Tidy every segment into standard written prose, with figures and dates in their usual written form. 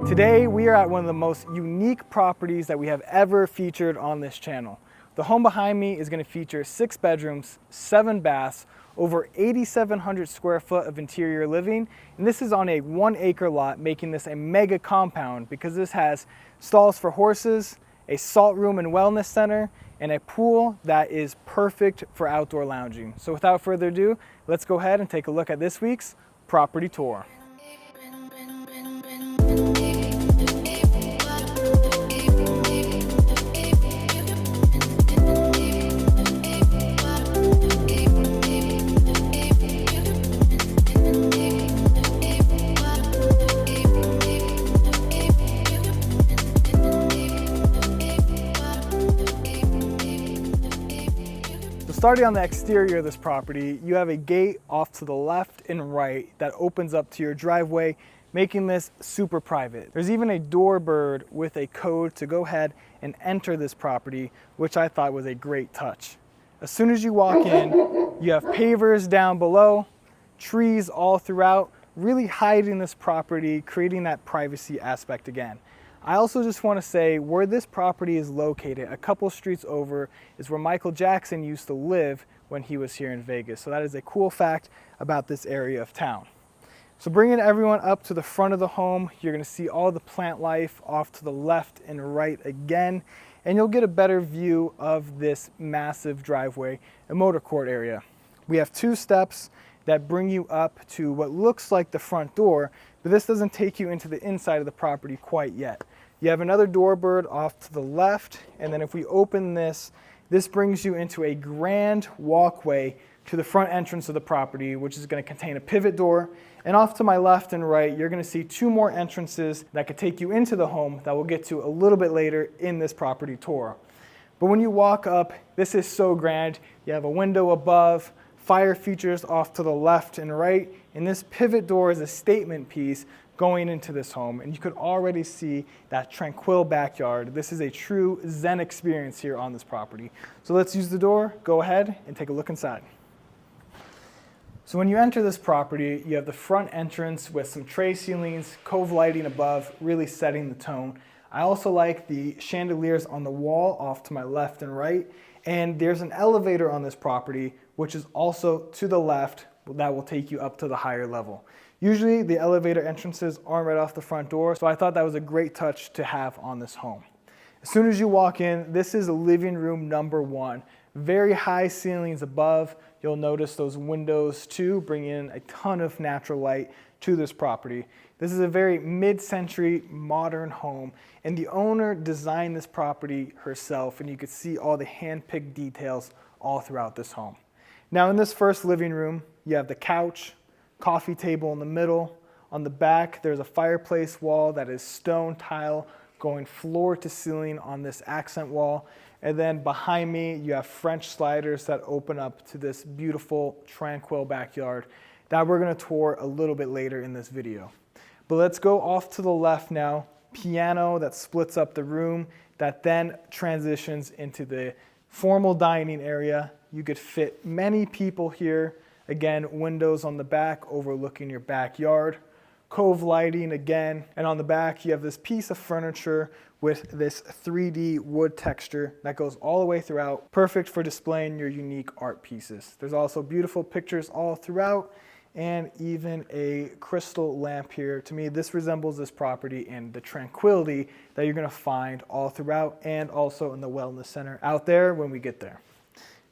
Today, we are at one of the most unique properties that we have ever featured on this channel. The home behind me is going to feature 6 bedrooms, 7 baths, over 8,700 square foot of interior living, and this is on a 1-acre lot, making this a mega compound because this has stalls for horses, a salt room and wellness center, and a pool that is perfect for outdoor lounging. So without further ado, let's go ahead and take a look at this week's property tour. Starting on the exterior of this property, you have a gate off to the left and right that opens up to your driveway, making this super private. There's even a doorbird with a code to go ahead and enter this property, which I thought was a great touch. As soon as you walk in, you have pavers down below, trees all throughout, really hiding this property, creating that privacy aspect again. I also just want to say where this property is located, a couple streets over, is where Michael Jackson used to live when he was here in Vegas. So that is a cool fact about this area of town. So bringing everyone up to the front of the home, you're going to see all the plant life off to the left and right again, and you'll get a better view of this massive driveway and motor court area. We have 2 steps that bring you up to what looks like the front door, but this doesn't take you into the inside of the property quite yet. You have another doorbird off to the left, and then if we open this, this brings you into a grand walkway to the front entrance of the property, which is going to contain a pivot door. And off to my left and right, you're going to see 2 more entrances that could take you into the home that we'll get to a little bit later in this property tour. But when you walk up, this is so grand. You have a window above, fire features off to the left and right, and this pivot door is a statement piece going into this home, and you could already see that tranquil backyard. This is a true Zen experience here on this property. So let's use the door, go ahead, and take a look inside. So when you enter this property, you have the front entrance with some tray ceilings, cove lighting above, really setting the tone. I also like the chandeliers on the wall off to my left and right, and there's an elevator on this property, which is also to the left, that will take you up to the higher level. Usually the elevator entrances aren't right off the front door, so I thought that was a great touch to have on this home. As soon as you walk in, this is living room number 1. Very high ceilings above. You'll notice those windows too, bring in a ton of natural light to this property. This is a very mid-century modern home, and the owner designed this property herself, and you could see all the hand-picked details all throughout this home. Now in this first living room, you have the couch, coffee table in the middle. On the back, there's a fireplace wall that is stone tile going floor to ceiling on this accent wall. And then behind me, you have French sliders that open up to this beautiful, tranquil backyard that we're going to tour a little bit later in this video. But let's go off to the left now. Piano that splits up the room that then transitions into the formal dining area. You could fit many people here. Again, windows on the back overlooking your backyard. Cove lighting again. And on the back, you have this piece of furniture with this 3D wood texture that goes all the way throughout. Perfect for displaying your unique art pieces. There's also beautiful pictures all throughout and even a crystal lamp here. To me, this resembles this property and the tranquility that you're going to find all throughout and also in the wellness center out there when we get there.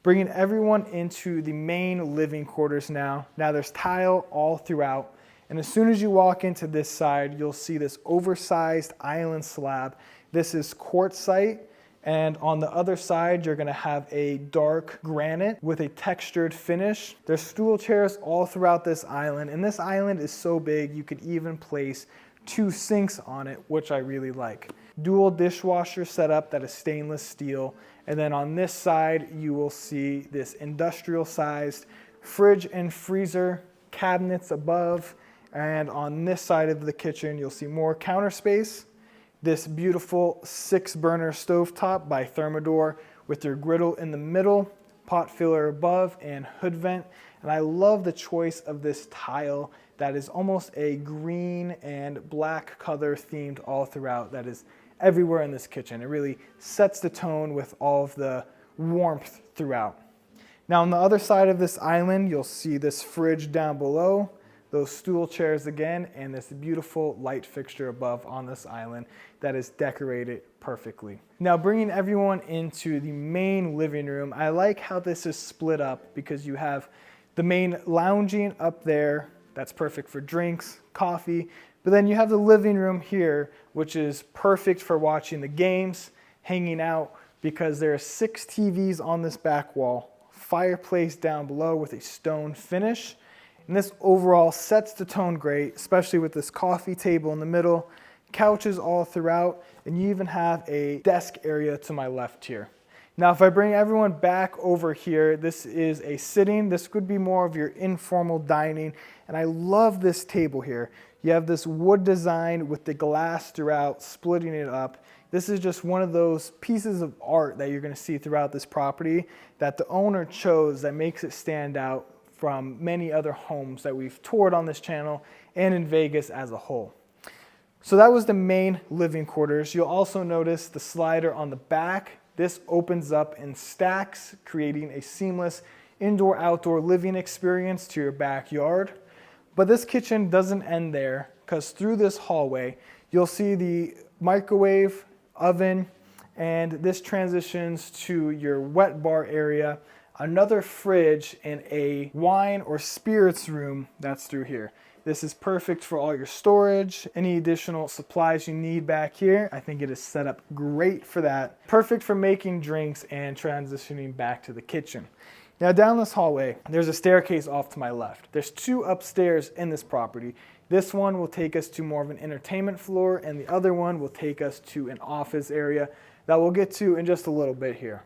Bringing everyone into the main living quarters now. Now there's tile all throughout. And as soon as you walk into this side, you'll see this oversized island slab. This is quartzite. And on the other side, you're gonna have a dark granite with a textured finish. There's stool chairs all throughout this island. And this island is so big, you could even place 2 sinks on it, which I really like. Dual dishwasher setup that is stainless steel. And then on this side, you will see this industrial sized fridge and freezer cabinets above. And on this side of the kitchen, you'll see more counter space, this beautiful 6-burner stovetop by Thermador with your griddle in the middle, pot filler above, and hood vent. And I love the choice of this tile that is almost a green and black color themed all throughout, that is everywhere in this kitchen. It really sets the tone with all of the warmth throughout. Now on the other side of this island, you'll see this fridge down below, those stool chairs again, and this beautiful light fixture above on this island that is decorated perfectly. Now bringing everyone into the main living room, I like how this is split up because you have the main lounging up there, that's perfect for drinks, coffee, but then you have the living room here, which is perfect for watching the games, hanging out, because there are 6 TVs on this back wall, fireplace down below with a stone finish, and this overall sets the tone great, especially with this coffee table in the middle, couches all throughout, and you even have a desk area to my left here. Now, if I bring everyone back over here, this is a sitting. This could be more of your informal dining, and I love this table here. You have this wood design with the glass throughout, splitting it up. This is just one of those pieces of art that you're going to see throughout this property that the owner chose that makes it stand out from many other homes that we've toured on this channel and in Vegas as a whole. So that was the main living quarters. You'll also notice the slider on the back. This opens up in stacks, creating a seamless indoor-outdoor living experience to your backyard. But this kitchen doesn't end there, because through this hallway, you'll see the microwave, oven, and this transitions to your wet bar area, another fridge, and a wine or spirits room that's through here. This is perfect for all your storage, any additional supplies you need back here. I think it is set up great for that. Perfect for making drinks and transitioning back to the kitchen. Now down this hallway, there's a staircase off to my left. There's 2 upstairs in this property. This one will take us to more of an entertainment floor, and the other one will take us to an office area that we'll get to in just a little bit here.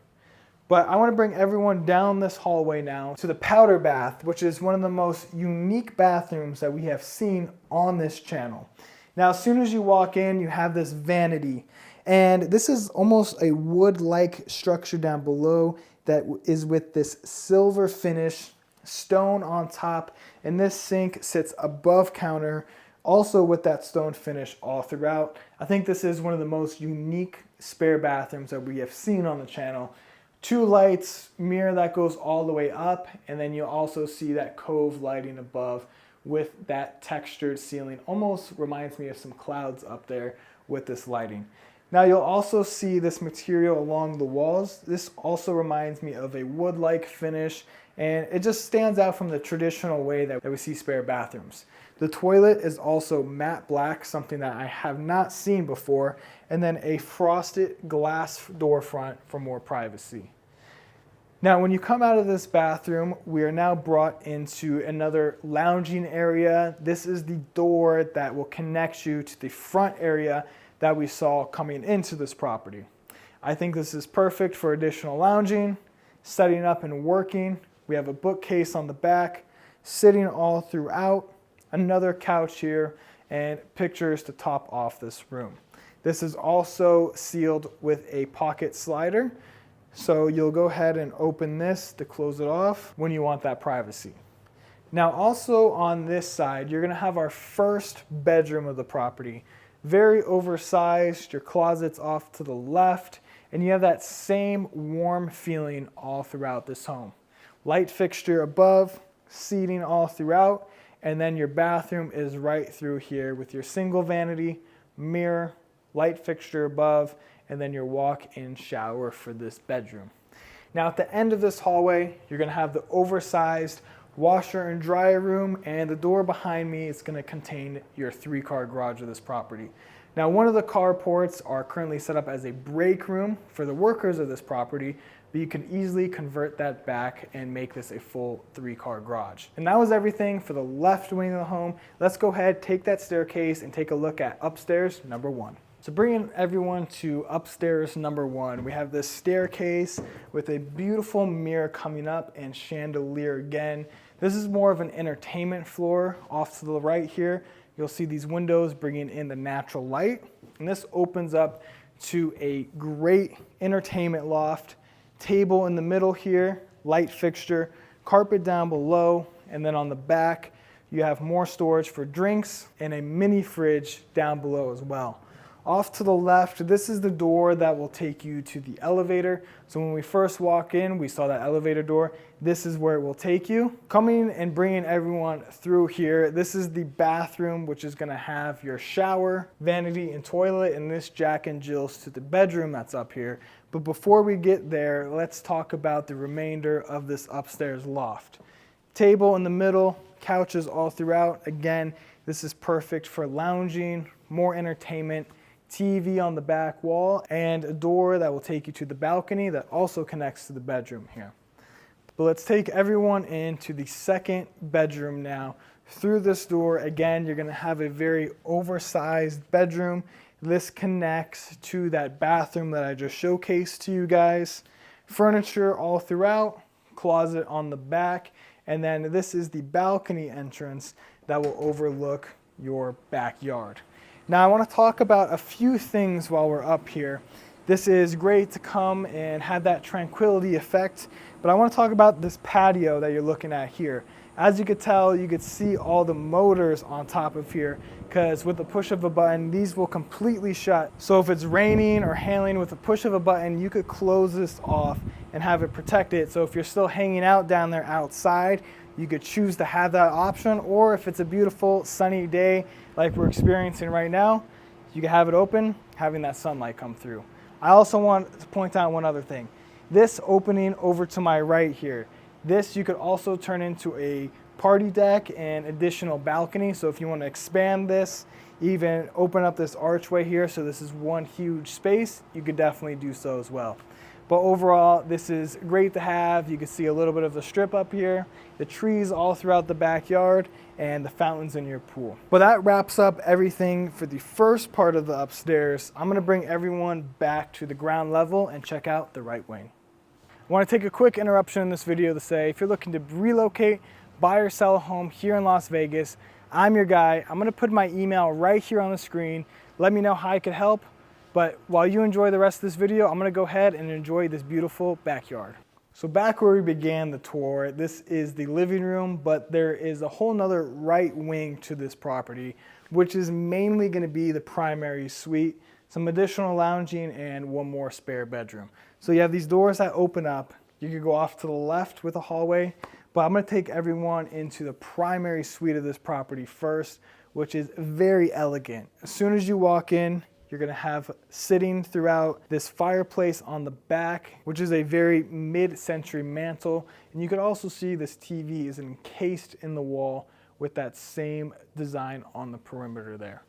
But I want to bring everyone down this hallway now to the powder bath, which is one of the most unique bathrooms that we have seen on this channel. Now, as soon as you walk in, you have this vanity, and this is almost a wood-like structure down below that is with this silver finish, stone on top, and this sink sits above counter, also with that stone finish all throughout. I think this is one of the most unique spare bathrooms that we have seen on the channel. 2 lights, mirror that goes all the way up, and then you'll also see that cove lighting above with that textured ceiling. Almost reminds me of some clouds up there with this lighting. Now you'll also see this material along the walls. This also reminds me of a wood-like finish, and it just stands out from the traditional way that we see spare bathrooms. The toilet is also matte black, something that I have not seen before, and then a frosted glass door front for more privacy. Now, when you come out of this bathroom, we are now brought into another lounging area. This is the door that will connect you to the front area that we saw coming into this property. I think this is perfect for additional lounging, setting up and working. We have a bookcase on the back, sitting all throughout, another couch here, and pictures to top off this room. This is also sealed with a pocket slider, so you'll go ahead and open this to close it off when you want that privacy. Now also on this side, you're gonna have our first bedroom of the property. Very oversized, your closet's off to the left, and you have that same warm feeling all throughout this home. Light fixture above, seating all throughout, and then your bathroom is right through here with your single vanity, mirror, light fixture above, and then your walk-in shower for this bedroom. Now at the end of this hallway, you're gonna have the oversized washer and dryer room, and the door behind me is gonna contain your 3-car garage of this property. Now one of the carports are currently set up as a break room for the workers of this property, but you can easily convert that back and make this a full 3-car garage. And that was everything for the left wing of the home. Let's go ahead, take that staircase, and take a look at upstairs number 1. So bringing everyone to upstairs number 1, we have this staircase with a beautiful mirror coming up and chandelier again. This is more of an entertainment floor off to the right here. you'll see these windows bringing in the natural light. And this opens up to a great entertainment loft, table in the middle here, light fixture, carpet down below, and then on the back, you have more storage for drinks and a mini fridge down below as well. Off to the left, this is the door that will take you to the elevator. So when we first walk in, we saw that elevator door. This is where it will take you. Coming and bringing everyone through here, this is the bathroom, which is gonna have your shower, vanity, and toilet, and this Jack and Jill's to the bedroom that's up here. But before we get there, let's talk about the remainder of this upstairs loft. Table in the middle, couches all throughout. Again, this is perfect for lounging, more entertainment, TV on the back wall, and a door that will take you to the balcony that also connects to the bedroom here. But let's take everyone into the second bedroom now. Through this door, again, you're gonna have a very oversized bedroom. This connects to that bathroom that I just showcased to you guys. Furniture all throughout, closet on the back, and then this is the balcony entrance that will overlook your backyard. Now I want to talk about a few things while we're up here. This is great to come and have that tranquility effect, but I want to talk about this patio that you're looking at here. As you could tell, you could see all the motors on top of here, because with the push of a button, these will completely shut. So if it's raining or hailing, with the push of a button, you could close this off and have it protected. So if you're still hanging out down there outside, you could choose to have that option, or if it's a beautiful sunny day like we're experiencing right now, you can have it open, having that sunlight come through. I also want to point out one other thing. This opening over to my right here, this you could also turn into a party deck and additional balcony. So if you want to expand this, even open up this archway here, so this is one huge space, you could definitely do so as well. But overall, this is great to have. You can see a little bit of the strip up here, the trees all throughout the backyard, and the fountains in your pool. But that wraps up everything for the first part of the upstairs. I'm gonna bring everyone back to the ground level and check out the right wing. I wanna take a quick interruption in this video to say, if you're looking to relocate, buy or sell a home here in Las Vegas, I'm your guy. I'm gonna put my email right here on the screen. Let me know how I could help. But while you enjoy the rest of this video, I'm gonna go ahead and enjoy this beautiful backyard. So back where we began the tour, this is the living room, but there is a whole nother right wing to this property, which is mainly gonna be the primary suite, some additional lounging, and one more spare bedroom. So you have these doors that open up. You could go off to the left with a hallway, but I'm gonna take everyone into the primary suite of this property first, which is very elegant. As soon as you walk in, you're gonna have sitting throughout this fireplace on the back, which is a very mid-century mantle. And you can also see this TV is encased in the wall with that same design on the perimeter there.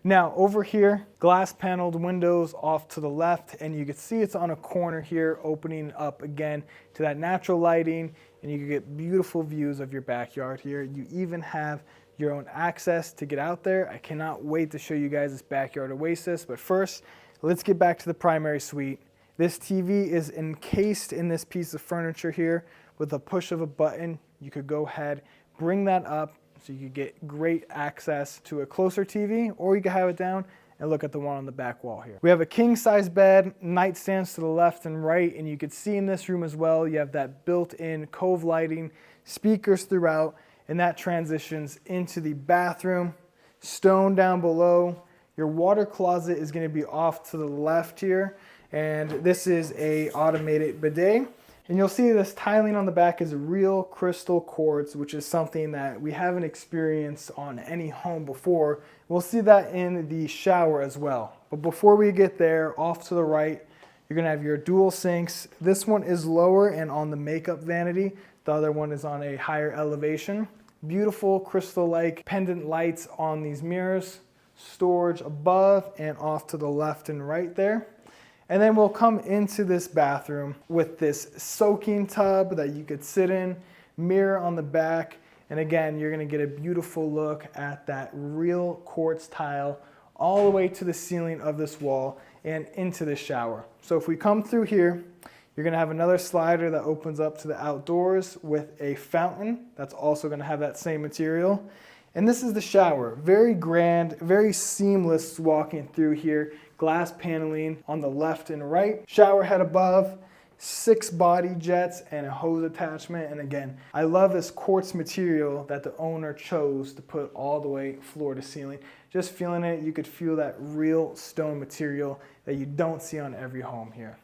Now over here, glass paneled windows off to the left, and you can see it's on a corner here, opening up again to that natural lighting, and you can get beautiful views of your backyard here. You even have your own access to get out there. I cannot wait to show you guys this backyard oasis, but first, let's get back to the primary suite. This TV is encased in this piece of furniture here. With a push of a button, you could go ahead, bring that up, so you could get great access to a closer TV, or you could have it down and look at the one on the back wall here. We have a king size bed, nightstands to the left and right, and you can see in this room as well, you have that built-in cove lighting, speakers throughout, and that transitions into the bathroom. Stone down below. Your water closet is going to be off to the left here, and this is a automated bidet. And you'll see this tiling on the back is real crystal quartz, which is something that we haven't experienced on any home before. We'll see that in the shower as well. But before we get there, off to the right, you're gonna have your dual sinks. This one is lower and on the makeup vanity. The other one is on a higher elevation. Beautiful crystal-like pendant lights on these mirrors. Storage above and off to the left and right there. And then we'll come into this bathroom with this soaking tub that you could sit in, mirror on the back, and again, you're gonna get a beautiful look at that real quartz tile all the way to the ceiling of this wall and into the shower. So if we come through here, you're gonna have another slider that opens up to the outdoors with a fountain that's also gonna have that same material. And this is the shower. Very grand, very seamless walking through here. Glass paneling on the left and right. Shower head above, 6 body jets and a hose attachment. And again, I love this quartz material that the owner chose to put all the way floor to ceiling. Just feeling it, you could feel that real stone material that you don't see on every home here.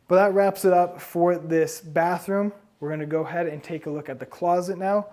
But that wraps it up for this bathroom. We're gonna go ahead and take a look at the closet now.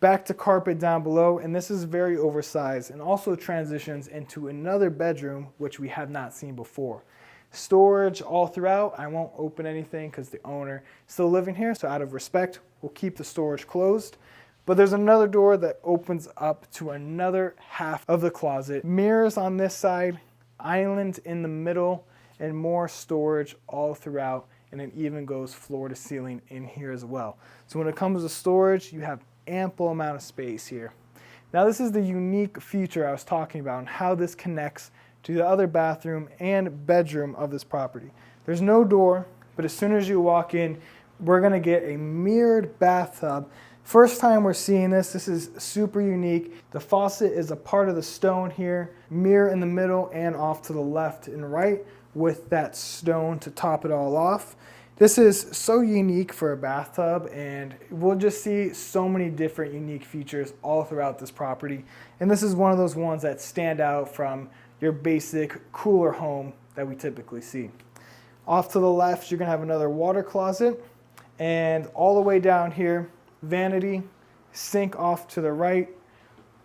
Back to carpet down below, and this is very oversized and also transitions into another bedroom, which we have not seen before. Storage all throughout. I won't open anything because the owner is still living here, so out of respect, we'll keep the storage closed. But there's another door that opens up to another half of the closet. Mirrors on this side, island in the middle, and more storage all throughout, and it even goes floor to ceiling in here as well. So when it comes to storage, you have ample amount of space here. Now this is the unique feature I was talking about and how this connects to the other bathroom and bedroom of this property. There's no door, but as soon as you walk in, we're gonna get a mirrored bathtub. First time we're seeing this. This is super unique. The faucet is a part of the stone here, mirror in the middle and off to the left and right with that stone to top it all off. This is so unique for a bathtub, and we'll just see so many different unique features all throughout this property. And this is one of those ones that stand out from your basic cooler home that we typically see. Off to the left, you're gonna have another water closet, and all the way down here, vanity, sink off to the right,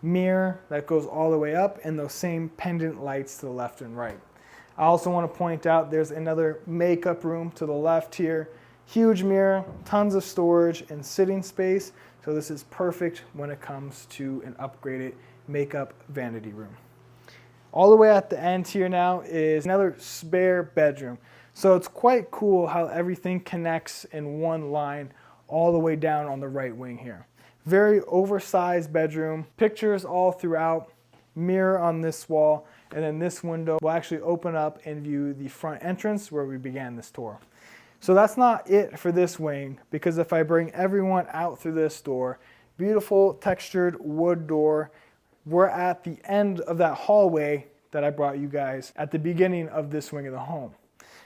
mirror that goes all the way up, and those same pendant lights to the left and right. I also want to point out there's another makeup room to the left here. Huge mirror, tons of storage and sitting space. So this is perfect when it comes to an upgraded makeup vanity room. All the way at the end here now is another spare bedroom. So it's quite cool how everything connects in one line all the way down on the right wing here. Very oversized bedroom, pictures all throughout, mirror on this wall, and then this window will actually open up and view the front entrance where we began this tour. So that's not it for this wing, because if I bring everyone out through this door, beautiful textured wood door, we're at the end of that hallway that I brought you guys at the beginning of this wing of the home.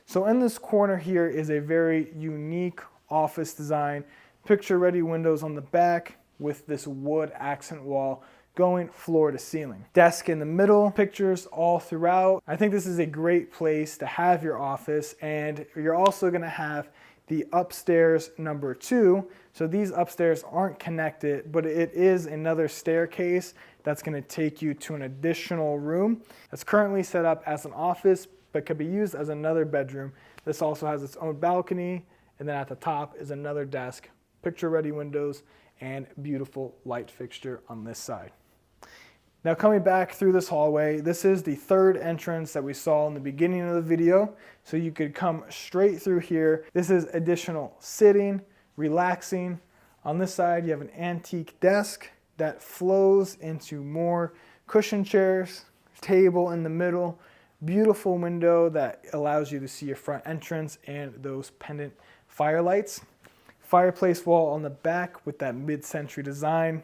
So in this corner here is a very unique office design, picture-ready windows on the back with this wood accent wall going floor to ceiling. Desk in the middle, pictures all throughout. I think this is a great place to have your office, and you're also gonna have the upstairs number 2. So these upstairs aren't connected, but it is another staircase that's gonna take you to an additional room that's currently set up as an office, but could be used as another bedroom. This also has its own balcony, and then at the top is another desk, picture-ready windows, and beautiful light fixture on this side. Now coming back through this hallway, this is the third entrance that we saw in the beginning of the video. So you could come straight through here. This is additional sitting, relaxing. On this side, you have an antique desk that flows into more cushion chairs, table in the middle, beautiful window that allows you to see your front entrance and those pendant firelights. Fireplace wall on the back with that mid-century design.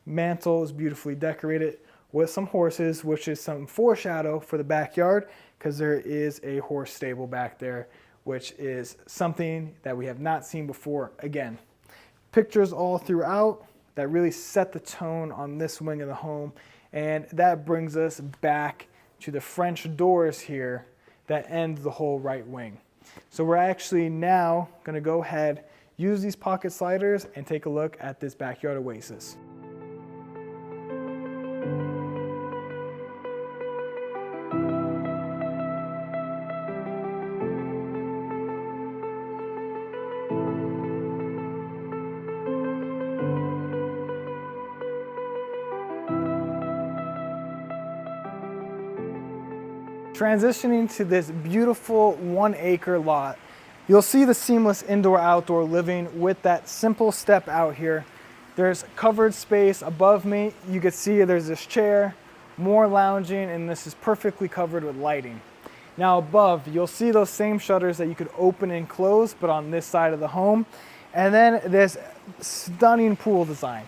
Mantle is beautifully decorated with some horses, which is some foreshadow for the backyard, because there is a horse stable back there, which is something that we have not seen before. Again, pictures all throughout that really set the tone on this wing of the home, and that brings us back to the French doors here that end the whole right wing. So we're actually now going to go ahead, use these pocket sliders, and take a look at this backyard oasis. Transitioning to this beautiful 1-acre lot, you'll see the seamless indoor-outdoor living with that simple step out here. There's covered space above me. You can see there's this chair, more lounging, and this is perfectly covered with lighting. Now above, you'll see those same shutters that you could open and close, but on this side of the home. And then this stunning pool design.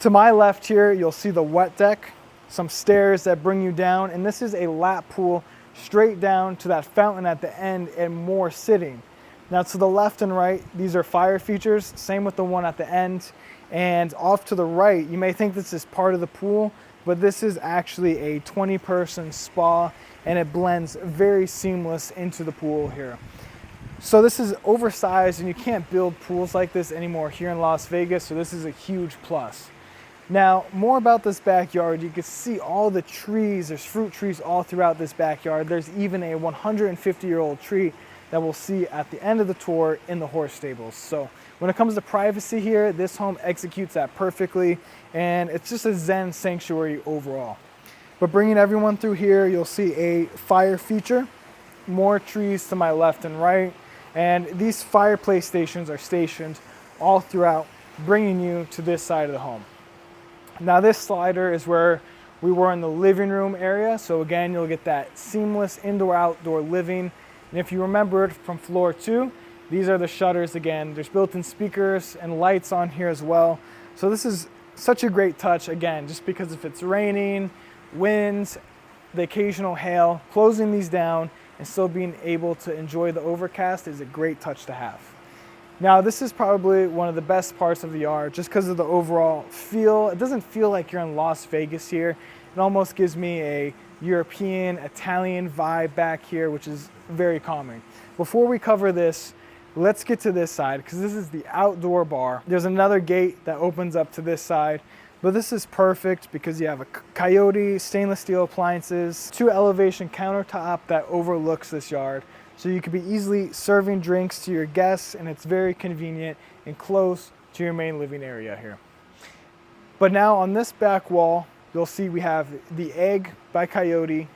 To my left here, you'll see the wet deck, some stairs that bring you down, and this is a lap pool straight down to that fountain at the end and more sitting. Now to the left and right, these are fire features, same with the one at the end. And off to the right, you may think this is part of the pool, but this is actually a 20-person spa, and it blends very seamless into the pool here. So this is oversized, and you can't build pools like this anymore here in Las Vegas, so this is a huge plus. Now, more about this backyard. You can see all the trees. There's fruit trees all throughout this backyard. There's even a 150-year-old tree that we'll see at the end of the tour in the horse stables. So when it comes to privacy here, this home executes that perfectly, and it's just a Zen sanctuary overall. But bringing everyone through here, you'll see a fire feature, more trees to my left and right, and these fireplace stations are stationed all throughout, bringing you to this side of the home. Now this slider is where we were in the living room area. So again, you'll get that seamless indoor-outdoor living. And if you remembered from floor 2, these are the shutters again. There's built-in speakers and lights on here as well. So this is such a great touch, again, just because if it's raining, winds, the occasional hail, closing these down and still being able to enjoy the overcast is a great touch to have. Now this is probably one of the best parts of the yard just because of the overall feel. It doesn't feel like you're in Las Vegas here. It almost gives me a European, Italian vibe back here, which is very calming. Before we cover this, let's get to this side because this is the outdoor bar. There's another gate that opens up to this side, but this is perfect because you have a Coyote stainless steel appliances, 2 elevation countertop that overlooks this yard. So you could be easily serving drinks to your guests, and it's very convenient and close to your main living area here. But now on this back wall, you'll see we have the Egg by Coyote,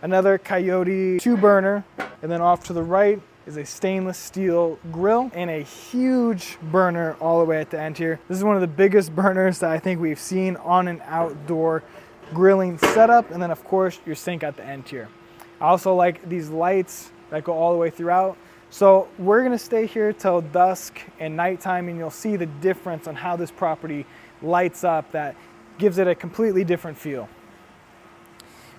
another Coyote 2-burner, and then off to the right is a stainless steel grill and a huge burner all the way at the end here. This is one of the biggest burners that I think we've seen on an outdoor grilling setup, and then of course your sink at the end here. I also like these lights that go all the way throughout. So we're gonna stay here till dusk and nighttime, and you'll see the difference on how this property lights up that gives it a completely different feel.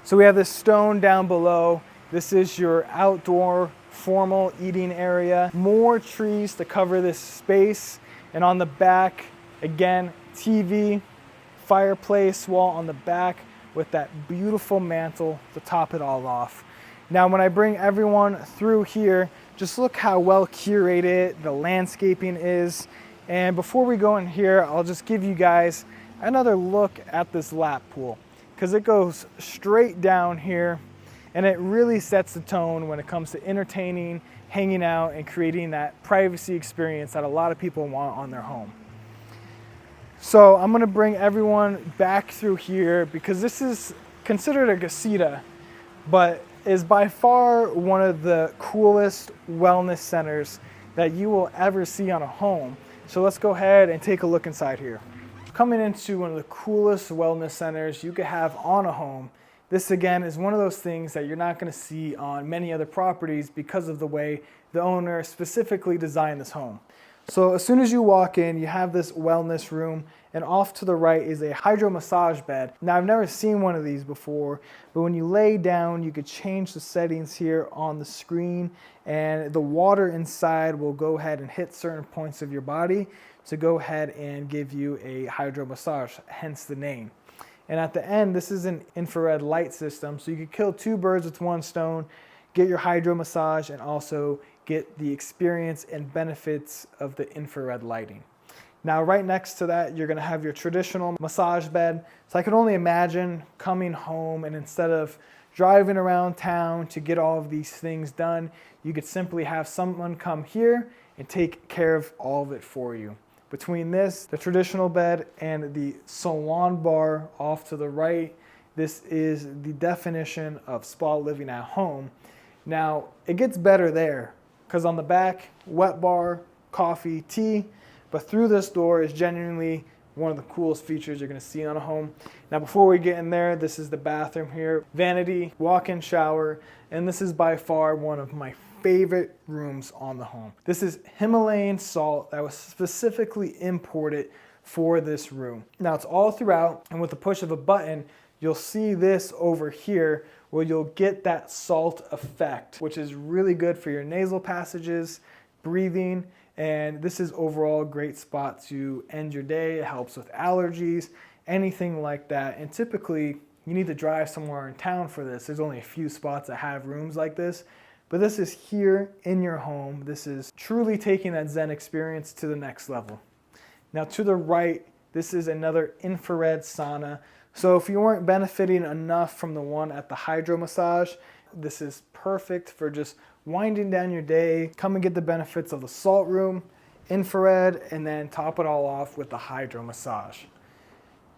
So we have this stone down below. This is your outdoor formal eating area. More trees to cover this space. And on the back, again, TV, fireplace wall on the back with that beautiful mantle to top it all off. Now, when I bring everyone through here, just look how well curated the landscaping is. And before we go in here, I'll just give you guys another look at this lap pool because it goes straight down here, and it really sets the tone when it comes to entertaining, hanging out, and creating that privacy experience that a lot of people want on their home. So I'm gonna bring everyone back through here because this is considered a casita, but is by far one of the coolest wellness centers that you will ever see on a home. So let's go ahead and take a look inside here. Coming into one of the coolest wellness centers you could have on a home. This again is one of those things that you're not gonna see on many other properties because of the way the owner specifically designed this home. So as soon as you walk in, you have this wellness room, and off to the right is a hydro massage bed. Now I've never seen one of these before, but when you lay down, you could change the settings here on the screen, and the water inside will go ahead and hit certain points of your body to go ahead and give you a hydro massage, hence the name. And at the end, this is an infrared light system, so you could kill 2 birds with 1 stone, get your hydro massage, and also get the experience and benefits of the infrared lighting. Now, right next to that, you're gonna have your traditional massage bed. So I can only imagine coming home, and instead of driving around town to get all of these things done, you could simply have someone come here and take care of all of it for you. Between this, the traditional bed, and the salon bar off to the right, this is the definition of spa living at home. Now, it gets better there, because on the back, wet bar, coffee, tea, but through this door is genuinely one of the coolest features you're gonna see on a home. Now, before we get in there, this is the bathroom here. Vanity, walk-in shower, and this is by far one of my favorite rooms on the home. This is Himalayan salt that was specifically imported for this room. Now it's all throughout, and with the push of a button, you'll see this over here where you'll get that salt effect, which is really good for your nasal passages, breathing, and this is overall a great spot to end your day. It helps with allergies, anything like that. And typically you need to drive somewhere in town for this. There's only a few spots that have rooms like this, but this is here in your home. This is truly taking that Zen experience to the next level. Now to the right, this is another infrared sauna. So if you weren't benefiting enough from the one at the hydro massage, this is perfect for just winding down your day. Come and get the benefits of the salt room, infrared, and then top it all off with the hydro massage.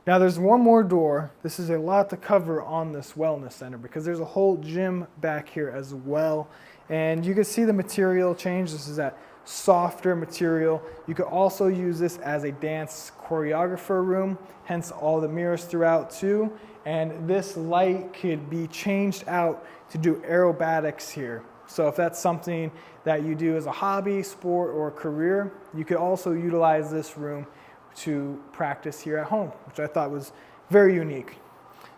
Now there's one more door. This is a lot to cover on this wellness center because there's a whole gym back here as well. And you can see the material change. This is that softer material. You could also use this as a dance choreographer room, hence all the mirrors throughout too. And this light could be changed out to do aerobatics here. So if that's something that you do as a hobby, sport, or career, you could also utilize this room to practice here at home, which I thought was very unique.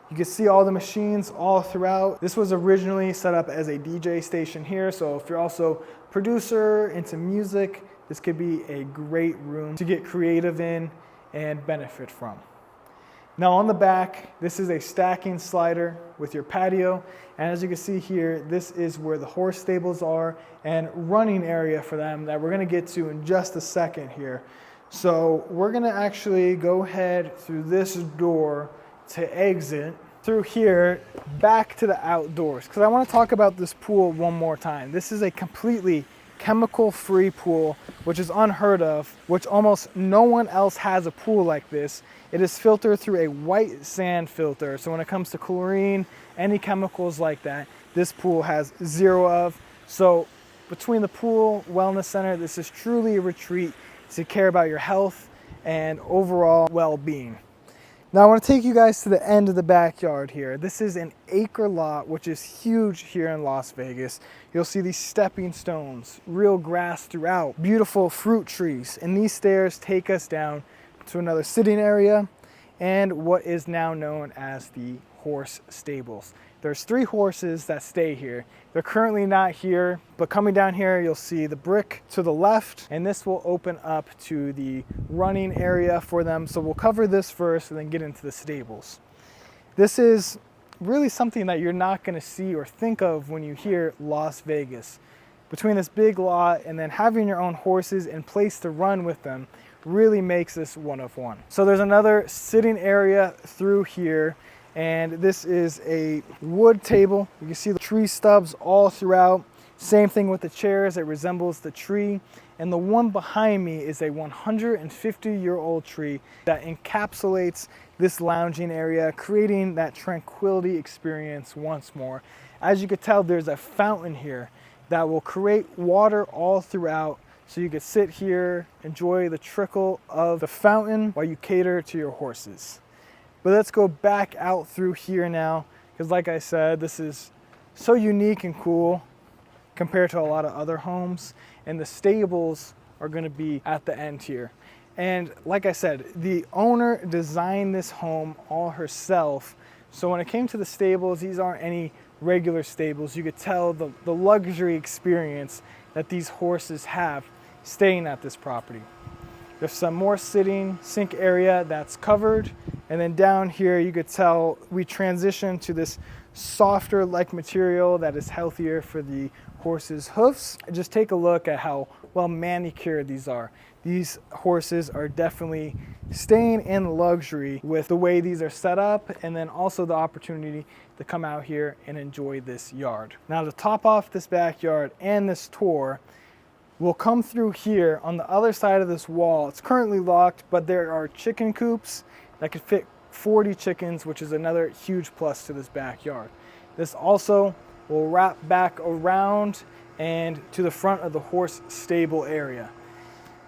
You can see all the machines all throughout. This was originally set up as a DJ station here, so if you're also a producer, into music, this could be a great room to get creative in and benefit from. Now on the back, this is a stacking slider with your patio, and as you can see here, this is where the horse stables are and running area for them that we're gonna get to in just a second here. So we're gonna actually go ahead through this door to exit through here back to the outdoors, because I want to talk about this pool one more time. This is a completely chemical-free pool, which is unheard of, which almost no one else has a pool like this. It is filtered through a white sand filter, so when it comes to chlorine, any chemicals like that, this pool has zero of. So between the pool, wellness center, this is truly a retreat to care about your health and overall well-being. Now I want to take you guys to the end of the backyard here. This is an acre lot, which is huge here in Las Vegas. You'll see these stepping stones, real grass throughout, beautiful fruit trees, and these stairs take us down to another sitting area and what is now known as the horse stables. There's 3 horses that stay here. They're currently not here, but coming down here, you'll see the brick to the left, and this will open up to the running area for them. So we'll cover this first and then get into the stables. This is really something that you're not gonna see or think of when you hear Las Vegas. Between this big lot and then having your own horses and place to run with them really makes this one of one. So there's another sitting area through here, and this is a wood table. You can see the tree stubs all throughout. Same thing with the chairs, it resembles the tree. And the one behind me is a 150-year-old tree that encapsulates this lounging area, creating that tranquility experience once more. As you can tell, there's a fountain here that will create water all throughout, so you could sit here, enjoy the trickle of the fountain while you cater to your horses. But let's go back out through here now, because like I said, this is so unique and cool compared to a lot of other homes, and the stables are going to be at the end here. And like I said, the owner designed this home all herself, so when it came to the stables, these aren't any regular stables. You could tell the luxury experience that these horses have staying at this property. There's some more sitting sink area that's covered, and then down here you could tell we transitioned to this softer like material that is healthier for the horse's hoofs. Just take a look at how well manicured these are. These horses are definitely staying in luxury with the way these are set up, and then also the opportunity to come out here and enjoy this yard. Now to top off this backyard and this tour, we'll come through here on the other side of this wall. It's currently locked, but there are chicken coops that could fit 40 chickens, which is another huge plus to this backyard. This also will wrap back around and to the front of the horse stable area.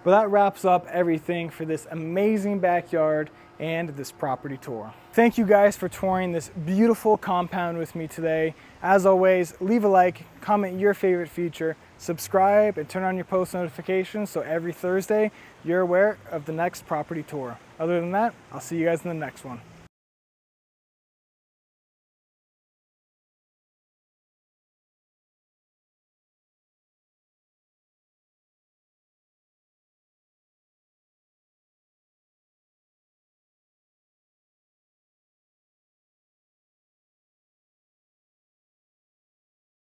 But that wraps up everything for this amazing backyard and this property tour. Thank you guys for touring this beautiful compound with me today. As always, leave a like, comment your favorite feature, subscribe, and turn on your post notifications so every Thursday you're aware of the next property tour. Other than that, I'll see you guys in the next one.